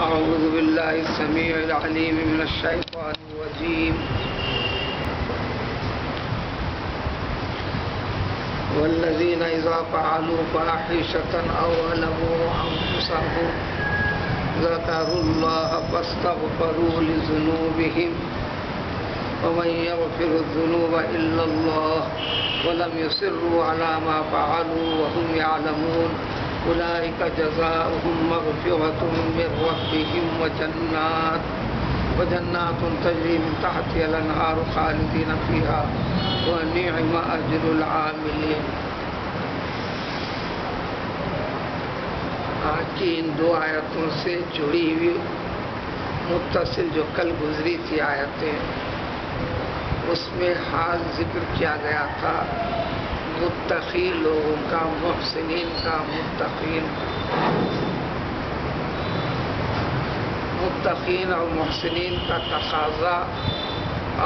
أعوذ بالله السميع العليم من الشيطان الرجيم والذين إذا فعلوا فاحشة أو ظلموا أنفسهم ذكروا الله فاستغفروا لذنوبهم ومن يغفر الذنوب إلا الله ولم يصروا على ما فعلوا وهم يعلمون أولئك جزاؤهم مغفرة من ربهم وجنات تجري من تحتها الأنهار خالدين فيها ونعم أجر العاملين۔ آج کی ان دو آیتوں سے جڑی ہوئی متصل جو کل گزری تھی آیتیں، اس میں حال ذکر کیا گیا تھا متقی لوگوں کا، محسنین کا۔ متقین اور محسنین کا تقاضا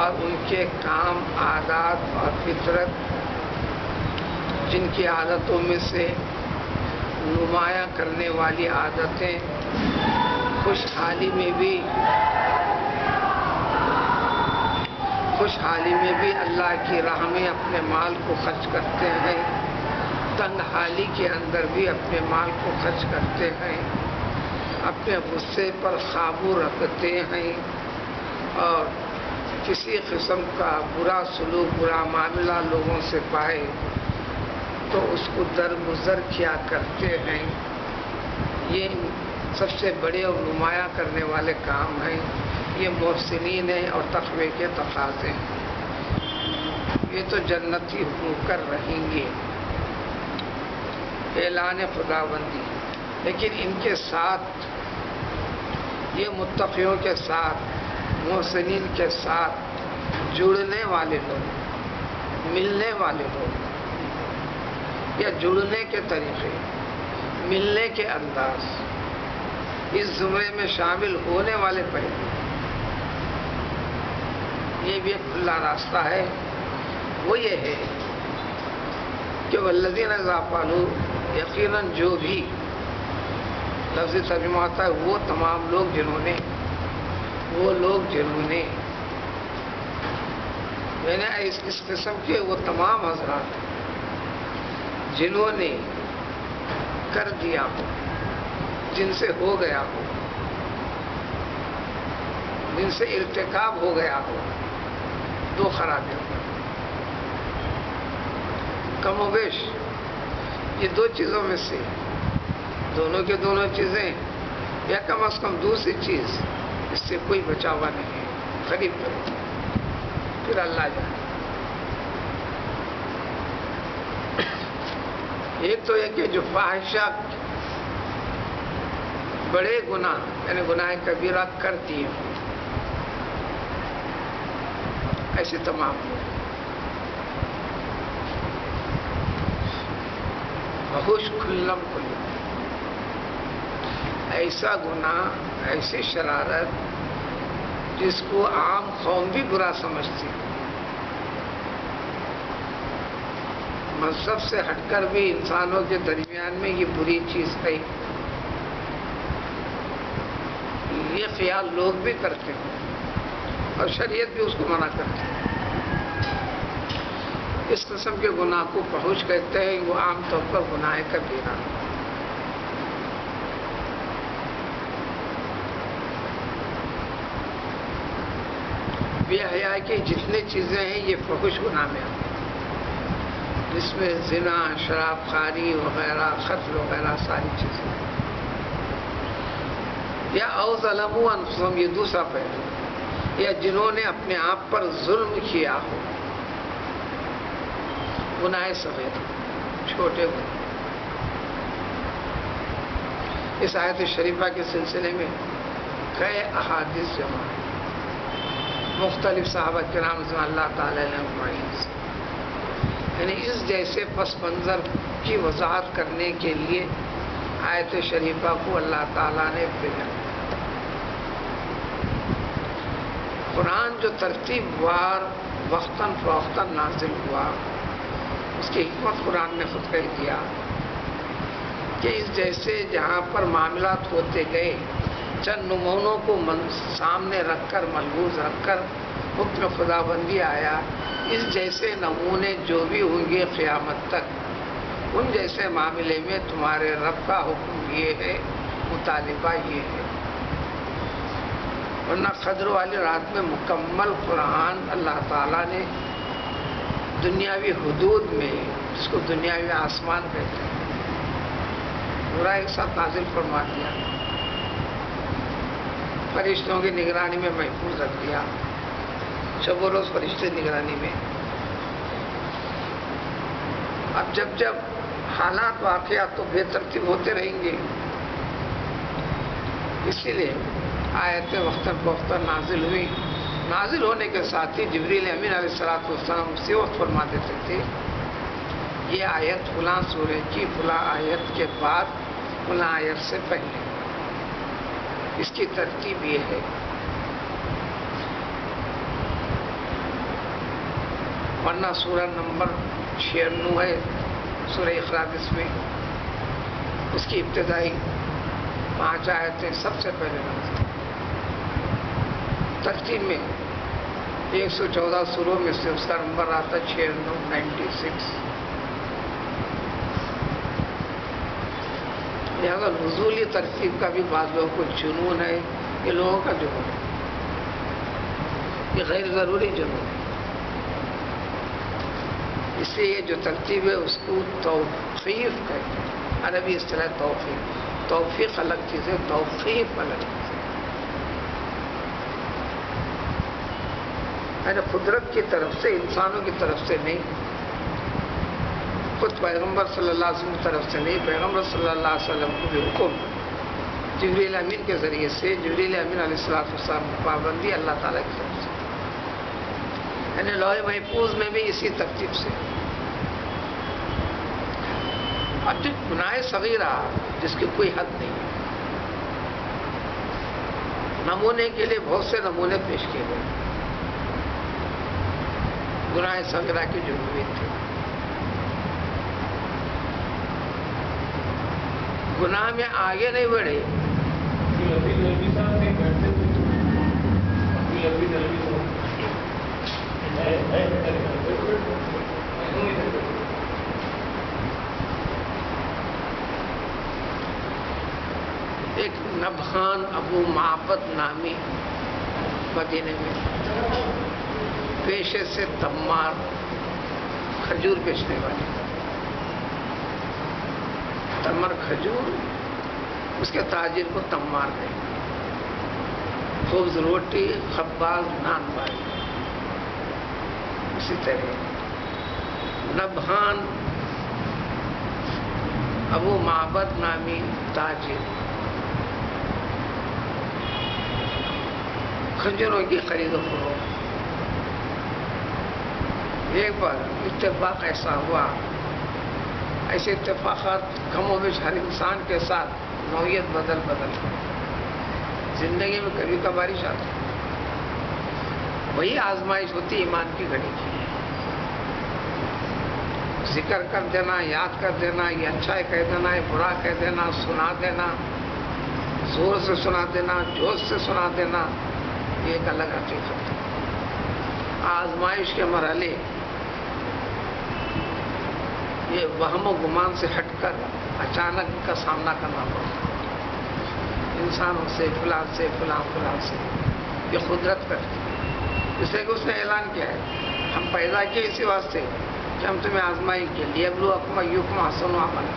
اور ان کے کام، عادات اور فطرت، جن کی عادتوں میں سے نمایاں کرنے والی عادتیں خوشحالی میں بھی اللہ کی راہ میں اپنے مال کو خرچ کرتے ہیں، تنگ حالی کے اندر بھی اپنے مال کو خرچ کرتے ہیں، اپنے غصے پر قابو رکھتے ہیں، اور کسی قسم کا برا سلوک، برا معاملہ لوگوں سے پائے تو اس کو درگزر کیا کرتے ہیں۔ یہ سب سے بڑے اور نمایاں کرنے والے کام ہیں۔ یہ محسنین ہیں اور تقوی کے تقاضے ہیں۔ یہ تو جنتی ہو کر رہیں گے، اعلان خداوندی۔ لیکن ان کے ساتھ، یہ متقیوں کے ساتھ، محسنین کے ساتھ جڑنے والے لوگ، ملنے والے لوگ، یا جڑنے کے طریقے، ملنے کے انداز، اس زمرے میں شامل ہونے والے پہلو، یہ بھی ایک کھلا راستہ ہے۔ وہ یہ ہے کہ والذین اذا فعلوا، یقیناً جو بھی لفظ ترجمہ ہوتا ہے وہ تمام لوگ جنہوں نے یعنی اس قسم کے وہ تمام حضرات جنہوں نے کر دیا ہو، جن سے ہو گیا ہو، جن سے ارتکاب ہو گیا ہو دو خرابیوں کا، کم و بیش یہ دو چیزوں میں سے دونوں کے دونوں چیزیں، یا کم از کم دوسری چیز، اس سے کوئی بچا ہوا نہیں ہے، قریب کرو پھر اللہ جانے۔ ایک تو یہ کہ جو فاحشہ، بڑے گناہ یعنی گناہ کبیرہ کر دیے ہوں، ایسے تمام لوگ بہوش کھلم کھلم، ایسا گناہ، ایسی شرارت جس کو عام قوم بھی برا سمجھتی، مذہب سے ہٹ کر بھی انسانوں کے درمیان میں یہ بری چیز ہے، یہ خیال لوگ بھی کرتے ہیں اور شریعت بھی اس کو منع کرتی ہے۔ اس قسم کے گناہ کو فحش کہتے ہیں، وہ عام طور پر گناہ کبیرہ۔ بے حیائی کی جتنے چیزیں ہیں یہ فحش گناہ میں آتی ہیں، جس میں زنا، شراب خواری وغیرہ، قتل وغیرہ ساری چیزیں، یا او ظلموا انفسهم، یہ دوسرا پہلو، یا جنہوں نے اپنے آپ پر ظلم کیا ہو، گناہ صغیر، چھوٹے گناہ۔ اس آیت شریفہ کے سلسلے میں کئی احادیث جمع ہیں، مختلف صحابہ کرام رضوان اللہ تعالی علیہ اجمعین سے، یعنی اس جیسے پس منظر کی وضاحت کرنے کے لیے آیت شریفہ کو اللہ تعالیٰ نے بھیجا۔ قرآن جو ترتیب وار وقتاً فوقتاً نازل ہوا، اس کی حکمت قرآن نے خود کہہ دیا کہ اس جیسے جہاں پر معاملات ہوتے گئے، چند نمونوں کو سامنے رکھ کر ملحوظ رکھ کر حکم خدا بندی آیا، اس جیسے نمونے جو بھی ہوں گے قیامت تک، ان جیسے معاملے میں تمہارے رب کا حکم یہ ہے، مطالبہ یہ ہے۔ ورنہ قدر والی رات میں مکمل قرآن اللہ تعالیٰ نے دنیاوی حدود میں، جس کو دنیاوی آسمان کہتے ہیں، پورا ایک ساتھ نازل فرما دیا، فرشتوں کی نگرانی میں محفوظ رکھ دیا، شب و روز فرشتے نگرانی میں۔ اب جب جب حالات واقعات تو بے ترتیب ہوتے رہیں گے، اسی لیے آیتیں وقتاً فوقتاً نازل ہوئی۔ نازل ہونے کے ساتھ ہی جبریل امین علیہ السلام اسی وقت فرما دیتے تھے یہ آیت فلاں سورہ کی فلاں آیت کے بعد فلاں آیت سے پہلے، اس کی ترتیب یہ ہے۔ ورنہ سورہ نمبر 96 ہے سورہ اقرا میں، اس کی ابتدائی 5 آیتیں سب سے پہلے نازل، ترتیب میں 114 سوروں میں سے اس کا نمبر آتا 96۔ لہذا نزولی ترتیب کا بھی بعض لوگوں کو جنون ہے، یہ لوگوں کا جنون ہے، یہ غیر ضروری جنون ہے۔ اس لیے یہ جو ترتیب ہے اس کو توقیف کہتے ہیں، عربی اصطلاح توقیف۔ توفیق الگ چیز ہے، توقیف الگ چیز ہے، یعنی قدرت کی طرف سے، انسانوں کی طرف سے نہیں، خود پیغمبر صلی اللہ علیہ وسلم کی طرف سے نہیں، پیغمبر صلی اللہ علیہ وسلم کو بھی حکم جبریل امین کے ذریعے سے، جبریل امین علیہ السلام کی پابندی اللہ تعالیٰ کی طرف سے، یعنی لوح محفوظ میں بھی اسی ترتیب سے۔ اب جو گناہ صغیرہ جس کی کوئی حد نہیں، نمونے کے لیے بہت سے نمونے پیش کیے گئے، گناہ صغیرہ کی جو ہوئی تھی، گناہ میں آگے نہیں بڑھے، ایک نبہان ابو معبد نامی مدینے میں پیشے سے تمار، کھجور بیچنے والے، تمر کھجور، اس کے تاجر کو تمار دیں، خبز روٹی، خباز نان باری، اسی طرح نبہان ابو معبد نامی تاجر کھجوروں کی خرید و فروخت۔ ایک بار اتفاق ایسا ہوا، ایسے اتفاقات کم و بیش ہر انسان کے ساتھ نوعیت بدل زندگی میں کبھی کبھارش آتی، وہی آزمائش ہوتی ایمان کی گھڑی کی، ذکر کر دینا، یاد کر دینا، یہ اچھا ہے کہہ دینا، یہ برا کہہ دینا، سنا دینا، زور سے سنا دینا، جوش سے سنا دینا، یہ ایک الگ حقیقت ہے۔ آزمائش کے مرحلے یہ وہم و گمان سے ہٹ کر اچانک کا سامنا کرنا پڑتا ہے، انسانوں سے، فلاں سے، فلاں سے، یہ قدرت کرتی ہے۔ اس لیے کہ اس نے اعلان کیا ہے ہم پیدا کیے اسی واسطے کہ ہم تمہیں آزمائیں گے، لیبلوکم ایکم احسن عملا،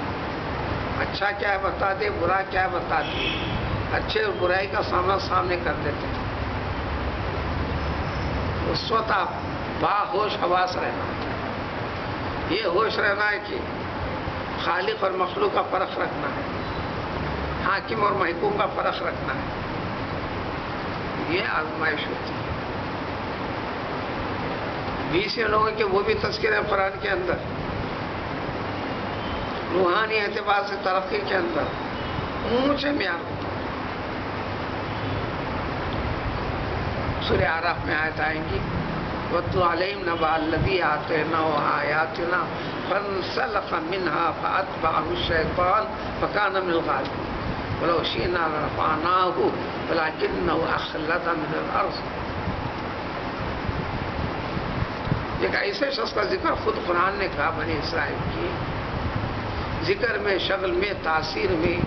اچھا کیا ہے بتا دے، برا کیا ہے بتا دے، اچھے اور برائی کا سامنے کر دیتے ہیں۔ اس وقت آپ باہوش حواس رہنا، یہ ہوش رہنا ہے کہ خالق اور مخلوق کا فرق رکھنا ہے، حاکم اور محکوم کا فرق رکھنا ہے، یہ آزمائش ہوتی ہے۔ 20 لوگوں کے وہ بھی تذکرے قرآن کے اندر، روحانی اعتبار سے ترقی کے اندر اونچے معیار ہوتا ہے۔ سورہ اعراف میں آیت آئیں گی وَاتْلُ عَلَيْهِمْ نَبَأَ الَّذِي آتَيْنَاهُ آيَاتِنَا فَانسَلَخَ مِنْهَا فَأَتْبَعَهُ الشَّيْطَانُ فَكَانَ مِنَ الْغَاوِينَ۔ ولو شئنا لرفعناه ولكنه أخلد من الأرض. ایک ایسے شخص کا ذکر خود قرآن نے کہا بنی اسرائیل کی، ذکر میں، شغل میں، تاثیر میں،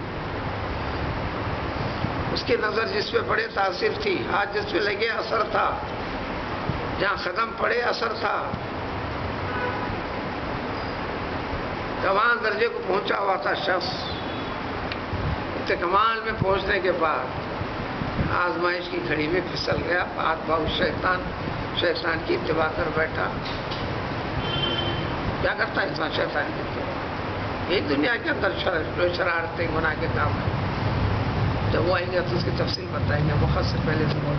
اس کی نظر جس پہ پڑے تاثیر تھی، ہاتھ جس پہ لگے اثر تھا، جہاں قدم پڑے اثر تھا. کمال درجے کو پہنچا ہوا تھا شخص، کمال میں پہنچنے کے بعد آزمائش کی گھڑی میں پھسل گیا، بات بہت شیطان کی اتباع کر بیٹھا. کیا کرتا ہے انسان؟ شیطان کی اتباع. یہی دنیا کے اندر شرارتیں، گناہ کے کام ہیں. جب وہ آئیں گے تو اس کی تفصیل بتائیں گے. وقت سے پہلے سے بول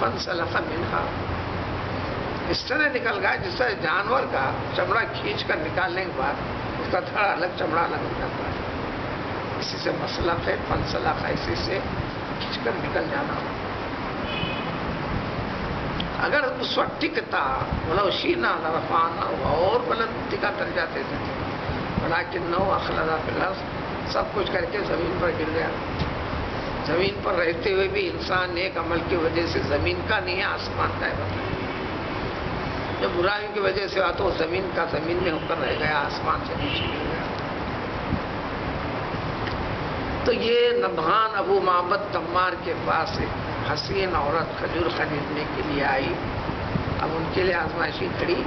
فانسلخ منہا، اس طرح نکل گیا جس طرح جانور کا چمڑا کھینچ کر نکالنے کے بعد اس کا دھڑا الگ، چمڑا الگ ہو جاتا ہے. اسی سے مسلخ ہے، فانسلخ اسی سے کھینچ کر نکل جانا. اگر اس وقت ٹکتا، ولو شئنا لرفعناه، اور بلندی کا درجہ دیتے تھے. ولکنہ اخلد فی الارض، سب کچھ کر کے زمین پر گر گیا. زمین پر رہتے ہوئے بھی انسان نیک عمل کی وجہ سے زمین کا نہیں ہے، آسمان کا ہے. بتائیں، جب برائی کی وجہ سے تو زمین کا زمین میں اوپر رہ گیا، آسمان سے نیچے گر گیا. تو یہ نبہان ابو معبد تمار کے پاس ایک حسین عورت کھجور خریدنے کے لیے آئی. اب ان کے لیے آزمائشی کھڑی.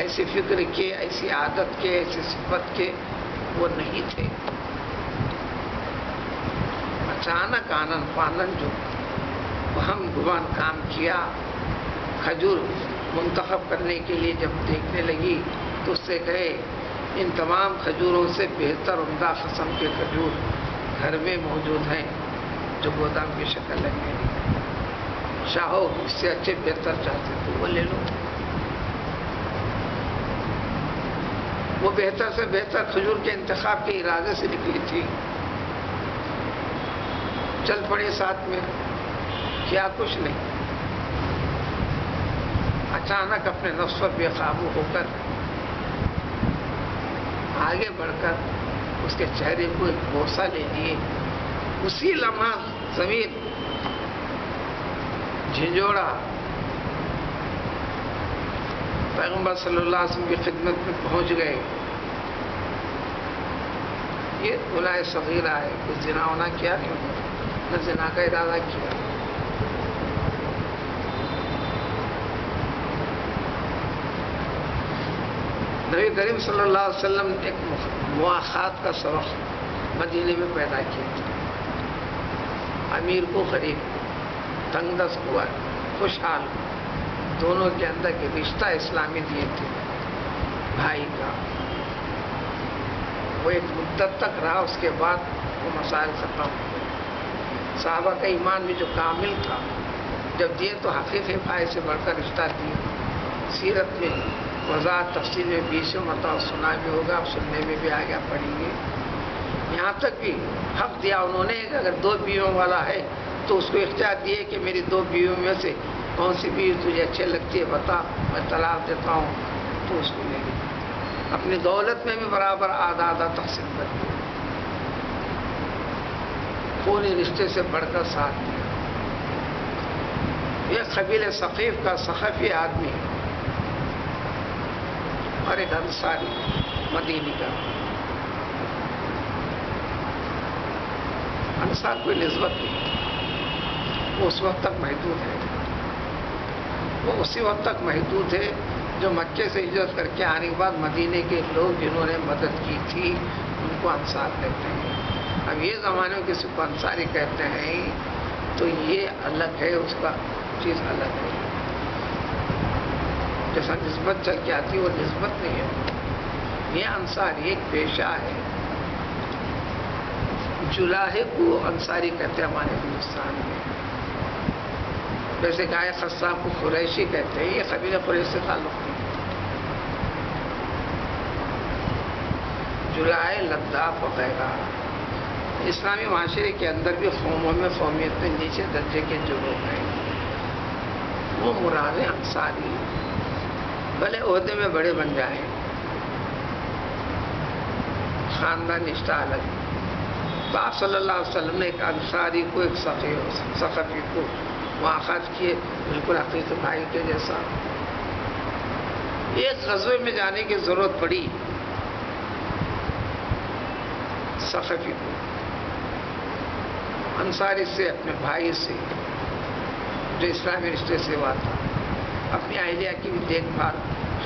ایسی فکر کے، ایسی عادت کے، ایسی صفت کے وہ نہیں تھے. اچانک آنن فانن جو ہم گمان کام کیا، کھجور منتخب کرنے کے لیے جب دیکھنے لگی تو اس سے کہے ان تمام کھجوروں سے بہتر عمدہ قسم کے کھجور گھر میں موجود ہیں جو گودام کی شکل لگے. چاہو اس سے اچھے بہتر چاہتے تو وہ لے لو. وہ بہتر سے بہتر کھجور کے انتخاب کے ارادے سے نکلی تھی. چل پڑے ساتھ میں، کیا کچھ نہیں. اچانک اپنے نفس پر بے قابو ہو کر آگے بڑھ کر اس کے چہرے کو ایک بوسہ لے لیے. اسی لمحہ زمین جھنجھوڑا. پیغمبر صلی اللہ علیہ وسلم کی خدمت میں پہنچ گئے. یہ گناہ صغیرہ ہے، کچھ زنا ہونا کیا نہیں، نہ زنا کا ارادہ کیا. نبی کریم صلی اللہ علیہ وسلم نے ایک مواخات کا سبق مدینے میں پیدا کیا تھا. امیر کو غریب، تنگ دست ہوا، خوشحال، دونوں کے اندر کے رشتہ اسلامی دیے تھے بھائی کا. وہ ایک مدت تک رہا، اس کے بعد وہ مسائل ختم ہوئے. صحابہ کا ایمان بھی جو کامل تھا، جب دیے تو حقیقی بھائی سے بڑھ کر رشتہ دیے. سیرت میں وضاحت تفصیل میں 20 مرتبہ سنا بھی ہوگا، آپ سننے میں بھی آگے پڑھیں گے. یہاں تک بھی حق دیا انہوں نے کہ اگر 2 بیویوں والا ہے تو اس کو اختیار دیے کہ میری 2 بیویوں میں سے کون سی بیوی تجھے اچھے لگتی ہے بتا، میں طلاق دیتا ہوں، تو اس کو لے لے. اپنی دولت میں بھی برابر آدھا آدھا تقسیم کر دیا. خونی رشتے سے بڑھ کر ساتھ دیا. یہ قبیلہ ثقیف کا سخفی آدمی اور ایک انصاری مدینی کا. انصار کوئی نسبت نہیں، وہ اس وقت تک محدود ہے. وہ اسی وقت تک محدود ہے جو مکے سے ہجرت کر کے آنے کے بعد مدینے کے لوگ جنہوں نے مدد کی تھی ان کو انصار کہتے ہیں. اب یہ زمانے میں کسی کو انصاری کہتے ہیں تو یہ الگ ہے، اس کا چیز الگ ہے. جیسا نسبت چل کے آتی وہ نسبت نہیں ہے. یہ انصاری ایک پیشہ ہے. جلاہے کو انصاری کہتے ہیں ہمارے ہندوستان میں. جیسے گائے خصاب کو قریشی کہتے ہیں، یہ قبیلہ قریش سے تعلق نہیں. جلاہے، لداخ وغیرہ اسلامی معاشرے کے اندر بھی قوموں میں قومیت میں نیچے درجے کے جو لوگ ہیں وہ مراد انصاری، بھلے عہدے میں بڑے بن جائیں، خاندان رشتہ الگ. تو آپ صلی اللہ علیہ وسلم نے ایک انصاری کو، ایک ثقفی کو وہاں خرچ کیے، بالکل حقیقی بھائی کے جیسا. ایک غزوے میں جانے کی ضرورت پڑی ثقفی کو، انصاری سے، اپنے بھائی سے جو اسلامی رشتے سے ہوا تھا، اپنی اہلیہ کی بھی دیکھ بھال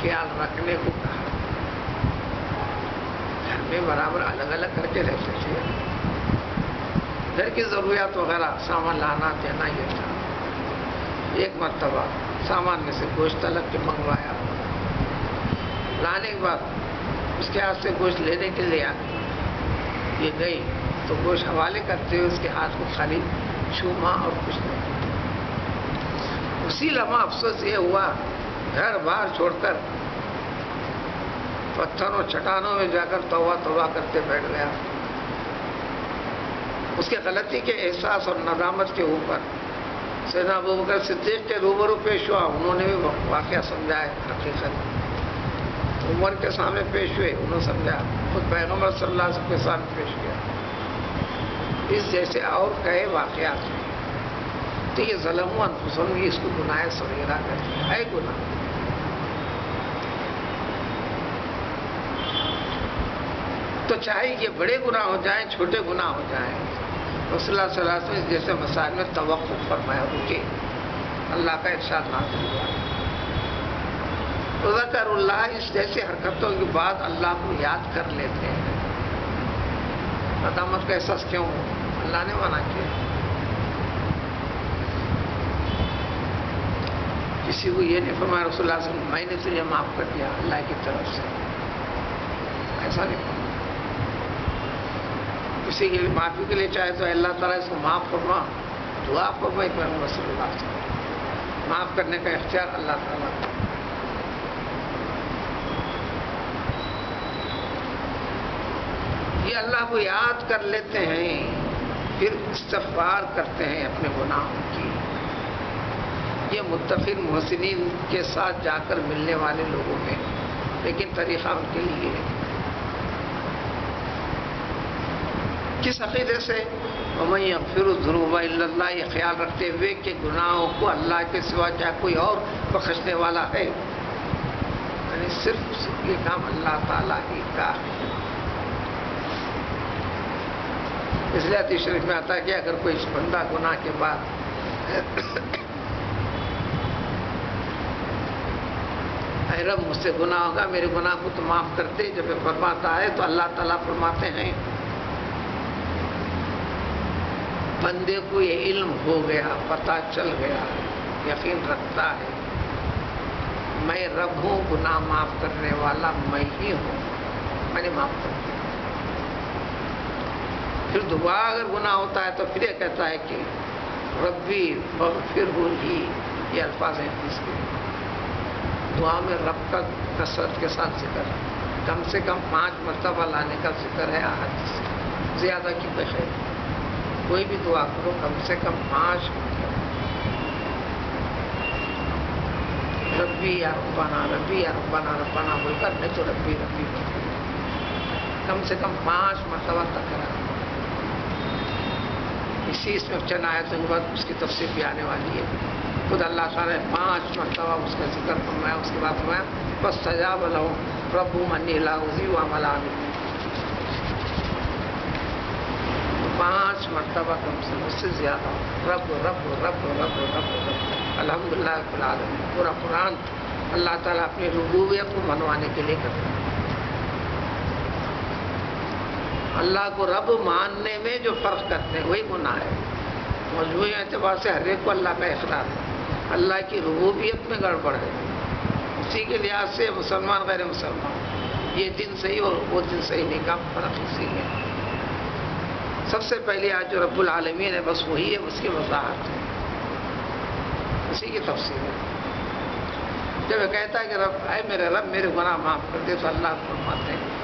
خیال رکھنے کو کہا. گھر میں برابر الگ الگ کر کے رہتے تھے، گھر کی ضروریات وغیرہ سامان لانا دینا یہ تھا. ایک مرتبہ سامان میں سے گوشت الگ کے منگوایا، لانے کے بعد اس کے ہاتھ سے گوشت لینے کے لیے یہ گئی تو گوشت حوالے کرتے ہوئے اس کے ہاتھ کو خالی چھوما اور کچھ نہیں. اسی لمحہ افسوس یہ ہوا، گھر باہر چھوڑ کر پتھروں چٹانوں میں جا کر توبہ توبہ کرتے بیٹھ گیا. اس کے غلطی کے احساس اور ندامت کے اوپر سیدنا ابوبکر صدیق کے روبرو پیش ہوا. انہوں نے بھی واقعہ سمجھا ہے، حقیقت عمر کے سامنے پیش ہوئے، انہوں نے سمجھا. خود پیغمبر صلی اللہ علیہ وسلم کے سامنے پیش کیا. اس جیسے اور کئی واقعات ہیں. تو یہ ظلم انفسهم، اس کو گناہ صغیرہ کہتے ہیں، ہے گناہ. تو چاہے یہ بڑے گناہ ہو جائیں، چھوٹے گناہ ہو جائیں، رسول اللہ صلی اللہ علیہ وسلم جیسے مسائل میں توقف فرمایا، رکے. اللہ کا ارشاد نازل ہوا، ذکر اللہ، اس جیسے حرکتوں کے بعد اللہ کو یاد کر لیتے ہیں. ندامت کا احساس کیوں ہو؟ اللہ نے منع کیا. کسی کو یہ نہیں فرمایا رسول اللہ صلی اللہ علیہ وسلم میں نے تجھے معاف کر دیا اللہ کی طرف سے، ایسا نہیں فرمایا. کسی کے لیے معافی کے لیے چاہے تو اللہ تعالیٰ اس کو معاف فرما، دعا فرمائی پیغمبر صلی اللہ علیہ وسلم. معاف کرنے کا اختیار اللہ تعالیٰ کا. یہ اللہ کو یاد کر لیتے ہیں، پھر استغفار کرتے ہیں اپنے گناہوں کی. یہ متقین محسنین کے ساتھ جا کر ملنے والے لوگوں میں، لیکن طریقہ ان کے لیے ہے. کس عقیدے سے؟ وَمَن يَغْفِرُ الذُّنُوبَ إِلَّا اللَّهُ، یہ خیال رکھتے ہوئے کہ گناہوں کو اللہ کے سوا کیا کوئی اور بخشنے والا ہے، یعنی صرف یہ کام اللہ تعالیٰ ہی کا ہے. اس لیے حدیث شریف میں آتا ہے کہ اگر کوئی بندہ گناہ کے بعد اے رب مجھ سے گناہ ہوگا، میرے گناہ کو تو معاف کرتے، جب یہ فرماتا ہے تو اللہ تعالیٰ فرماتے ہیں بندے کو یہ علم ہو گیا، پتہ چل گیا، یقین رکھتا ہے میں رب ہوں، گناہ معاف کرنے والا میں ہی ہوں، میں نے معاف کر دیا. پھر دوبارہ اگر گناہ ہوتا ہے تو پھر یہ کہتا ہے کہ ربی فاغفرہ لی، یہ الفاظ ہیں اس کے. دعا میں رب کا کثرت کے ساتھ ذکر ہے، کم سے کم 5 مرتبہ لانے کا ذکر ہے احادیث سے، زیادہ کی بخیر. کوئی بھی دعا کرو کم سے کم 5 مرتبہ ربی یا ربنا، ربی یا ربنا، ربنا بول کر، نہیں تو ربی ربی بول کر کم سے کم 5 مرتبہ تکرار. اسی اس میں چند آیتوں کے بعد اس کی تفسیر بھی آنے والی ہے. خود اللہ تعالیٰ نے 5 مرتبہ اس کا ذکر فرمایا، اس کے بعد فرمایا فاستجاب لهم ربهم انی لا اضیع عمل عامل. 5 مرتبہ کم سے کم، اس سے زیادہ رب رب رب رب رب رب. الحمدللہ رب العالمین. پورا قرآن اللہ تعالیٰ اپنی ربوبیت کو منوانے کے لیے کرتا ہے. اللہ کو رب ماننے میں جو فرق کرتے ہیں وہی گناہ ہے. مجموعی اعتبار سے ہر ایک کو اللہ کا اقرار ہے، اللہ کی ربوبیت میں گڑبڑ ہے. اسی کے لحاظ سے مسلمان غیر مسلمان، یہ دن صحیح اور وہ دن صحیح نہیں کا فرق اسی ہے. سب سے پہلی آج جو رب العالمین ہے بس وہی ہے، اس کی وضاحت ہے، اسی کی تفسیر ہے. جب یہ کہتا ہے کہ رب اے میرے رب میرے گناہ معاف کر دے، تو اللہ فرماتے ہیں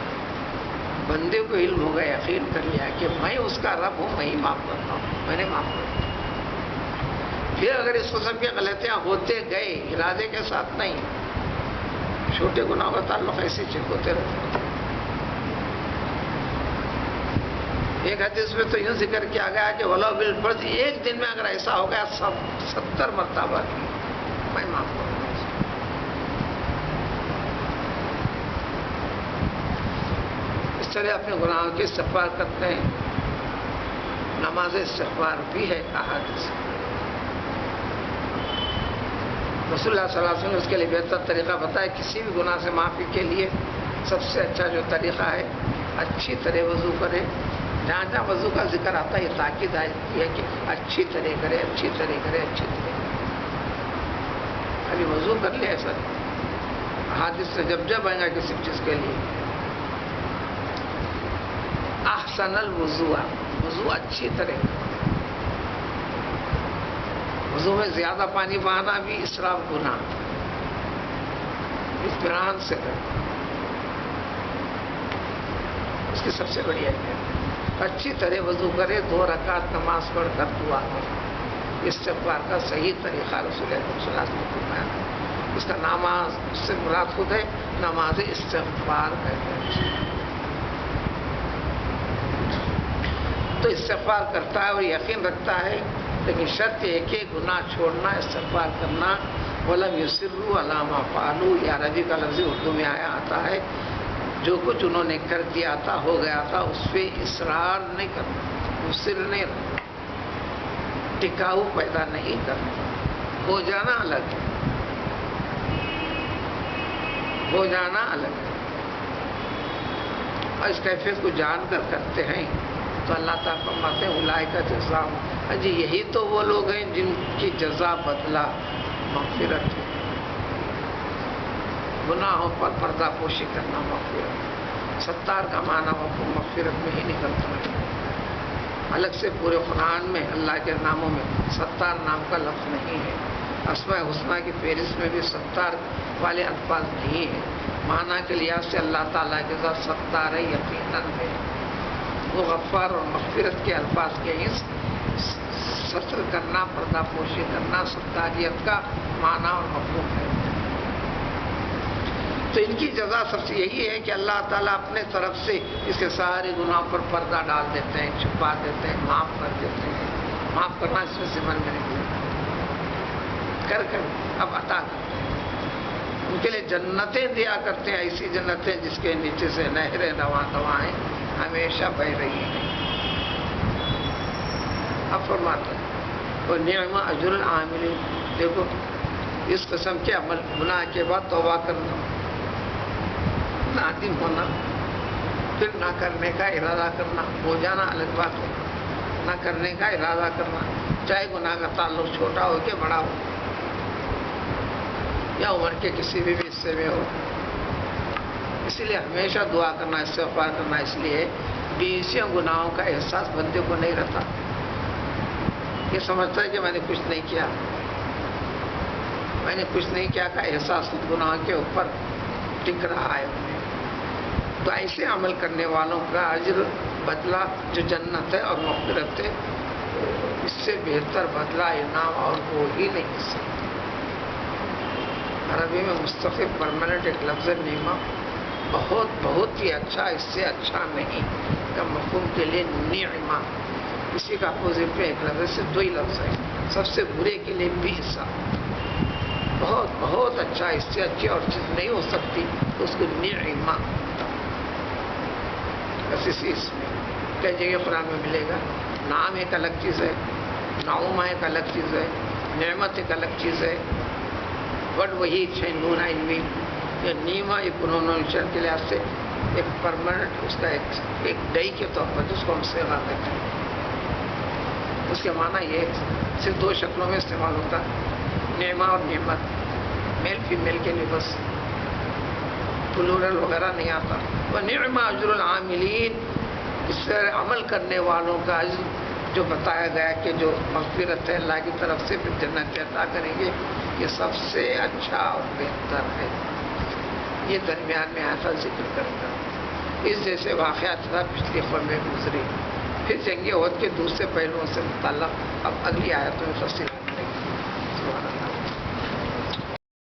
بندے کو علم ہو گیا، یقین کر لیا کہ میں اس کا رب ہوں، میں ہی معاف کرتا ہوں، میں نے معاف کر دیا. پھر اگر اس قسم کی غلطیاں ہوتے گئے ارادے کے ساتھ نہیں، چھوٹے گناہوں کا تعلق ایسے ہوتے رہتے. ایک حدیث میں تو یوں ذکر کیا گیا کہ ولو بالفرض ایک دن میں اگر ایسا ہو گیا 70 مرتبہ میں معاف کروں گا. اس طرح اپنے گناہوں کی استغفار کرتے ہیں. نماز استغفار بھی ہے احادیث. رسول اللہ صلی اللہ علیہ وسلم نے اس کے لیے بہتر طریقہ بتایا. کسی بھی گناہ سے معافی کے لیے سب سے اچھا جو طریقہ ہے اچھی طرح وضو کرے. جہاں جہاں وضو کا ذکر آتا ہے یہ تاکید ہے کہ اچھی طرح کرے, اچھی طرح کرے, اچھی طرح. ابھی وضو کر لے ایسا حادث سے جب آئیں گا کسی چیز کے لیے. احسن الوضو, وضو اچھی طرح. وضو میں زیادہ پانی بہانا بھی اسراف گناہ. اطمینان سے کرے. اس کی سب سے بڑی اہمیت. اچھی طرح وضو کرے, 2 رکعت نماز پڑھ کر دعا کرے. استغفار کا صحیح طریقہ رسول اللہ صلی اللہ علیہ وسلم نے فرمایا. اس کا نماز سے مراد خود ہے نماز استغفار کہتے ہیں. تو استغفار کرتا ہے اور یقین رکھتا ہے, لیکن شرط ہے کہ گناہ چھوڑنا, استغفار کرنا. ولم یصروا علی ما فعلوا, یہ عربی کا لفظ اردو میں آتا ہے. جو کچھ انہوں نے کر دیا تھا, ہو گیا تھا, اس پہ اصرار نہیں کرنا, مصر نہیں رہنا, ٹکاؤ پیدا نہیں کرنا. ہو جانا الگ ہے, ہو جانا الگ ہے. اور اس کیفیت کو جان کر کرتے ہیں تو اللہ تعالیٰ فرماتے ہیں اولئک کا جزاء. جی یہی تو وہ لوگ ہیں جن کی جزا بدلہ مغفرت ہے. گناہوں پر پردہ پوشی کرنا مغفرت. ستار کا معنی مغفرت میں ہی نکلتا ہے. الگ سے پورے قرآن میں اللہ کے ناموں میں ستار نام کا لفظ نہیں ہے. اسماء حسنہ کی فہرست میں بھی ستار والے الفاظ نہیں ہیں. معنی کے لحاظ سے اللہ تعالیٰ کے ساتھ ستار ہے, یقیناً ہے. وہ غفار اور مغفرت کے الفاظ کے ہی ستر کرنا, پردہ پوشی کرنا, ستاریت کا معنی اور مفہوم ہے. تو ان کی جزا سب سے یہی ہے کہ اللہ تعالیٰ اپنے طرف سے اس کے سارے گناہوں پر پردہ ڈال دیتے ہیں, چھپا دیتے ہیں, معاف کر دیتے ہیں. معاف کرنا اس میں ذمن میں نہیں کر اب عطا کرتے ہیں. ان کے لیے جنتیں دیا کرتے ہیں, ایسی جنتیں جس کے نیچے سے نہریں رواں دوائیں ہمیشہ بہ رہی ہیں. اب فرماتے ہیں اور نعم اجر العاملین. دیکھو اس قسم کے عمل, گناہ کے بعد توبہ کرنا, نادم ہونا, پھر نہ کرنے کا ارادہ کرنا. ہو جانا الگ بات ہے, نہ کرنے کا ارادہ کرنا, چاہے گناہ کا تعلق چھوٹا ہو کہ بڑا ہو, یا عمر کے کسی بھی حصے میں ہو. اسی لیے ہمیشہ دعا کرنا, استغفار کرنا. اس لیے بیسیوں گناہوں کا احساس بندے کو نہیں رہتا. یہ سمجھتا ہے کہ میں نے کچھ نہیں کیا, میں نے کچھ نہیں کیا کا احساس گناہ کے اوپر ٹک رہا ہے. تو ایسے عمل کرنے والوں کا اجر, بدلہ جو جنت ہے اور مغفرت ہے, اس سے بہتر بدلہ انعام اور کوئی نہیں ہو سکتا. عربی میں مستقل پرماننٹ ایک لفظ نیما, بہت بہت ہی اچھا, اس سے اچھا نہیں کا مفہوم کے لیے نعمہ. اسی کا اپوزٹ میں ایک لفظ سے 2 ہی لفظ ہے. سب سے برے کے لیے بیسا, بہت بہت اچھا, اس سے اچھی اور چیز نہیں ہو سکتی, تو اس کو نعمہ. بس اسی اس میں کئی جگہ قرآن میں ملے گا. نام ایک الگ چیز ہے, نعومہ ایک الگ چیز ہے, نعمت ایک الگ چیز ہے. بٹ وہی نون علمی یا نیما ایک پروننسیشن کے لحاظ سے ایک پرماننٹ, اس کا ایک ڈئی کے طور پر جس کو ہم سیوا کہتے ہیں. اس کے معنی یہ صرف 2 شکلوں میں استعمال ہوتا ہے, نعمہ اور نعمت. میل فیمیل کے لیے بس, پلورل وغیرہ نہیں آتا. وہ نعمہ اجر العاملین, اس سے عمل کرنے والوں کا اجر جو بتایا گیا کہ جو مغفرت ہے اللہ کی طرف سے, پھر جنت عطا کریں گے, یہ سب سے اچھا اور بہتر ہے. یہ درمیان میں ایسا ذکر کرتا. اس جیسے واقعات تھا پچھلی خبر میں گزری. پھر جنگ احد کے دوسرے پہلوؤں سے متعلق اب اگلی آیتوں میں تفصیل